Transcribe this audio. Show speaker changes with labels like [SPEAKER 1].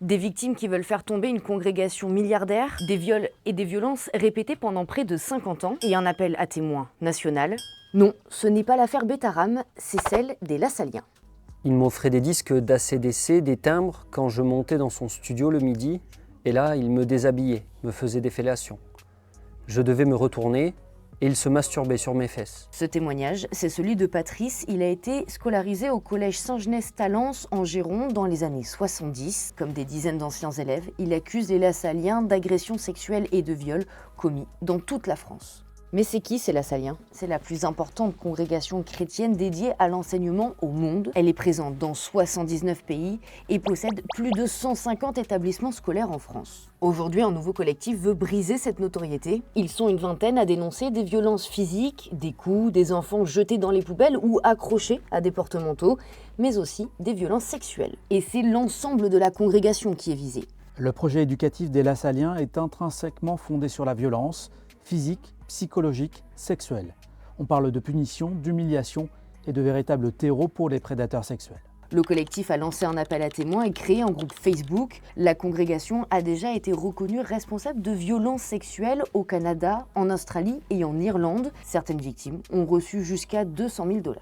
[SPEAKER 1] Des victimes qui veulent faire tomber une congrégation milliardaire, des viols et des violences répétées pendant près de 50 ans et un appel à témoins national. Non, ce n'est pas l'affaire Betaram, c'est celle des Lassaliens.
[SPEAKER 2] Il m'offrait des disques d'ACDC, des timbres quand je montais dans son studio le midi, et là, il me déshabillait, me faisait des fellations. Je devais me retourner, et il se masturbait sur mes fesses.
[SPEAKER 1] Ce témoignage, c'est celui de Patrice. Il a été scolarisé au collège Saint-Genès-Talence en Gironde dans les années 70. Comme des dizaines d'anciens élèves, il accuse les Lassaliens d'agressions sexuelles et de viols commis dans toute la France. Mais c'est qui ces Lassaliens? C'est la plus importante congrégation chrétienne dédiée à l'enseignement au monde. Elle est présente dans 79 pays et possède plus de 150 établissements scolaires en France. Aujourd'hui, un nouveau collectif veut briser cette notoriété. Ils sont une vingtaine à dénoncer des violences physiques, des coups, des enfants jetés dans les poubelles ou accrochés à des porte-manteaux, mais aussi des violences sexuelles. Et c'est l'ensemble de la congrégation qui est visée.
[SPEAKER 3] Le projet éducatif des Lassaliens est intrinsèquement fondé sur la violence physique, psychologique, sexuelle. On parle de punition, d'humiliation et de véritables terreaux pour les prédateurs sexuels.
[SPEAKER 1] Le collectif a lancé un appel à témoins et créé un groupe Facebook. La congrégation a déjà été reconnue responsable de violences sexuelles au Canada, en Australie et en Irlande. Certaines victimes ont reçu jusqu'à 200 000 $.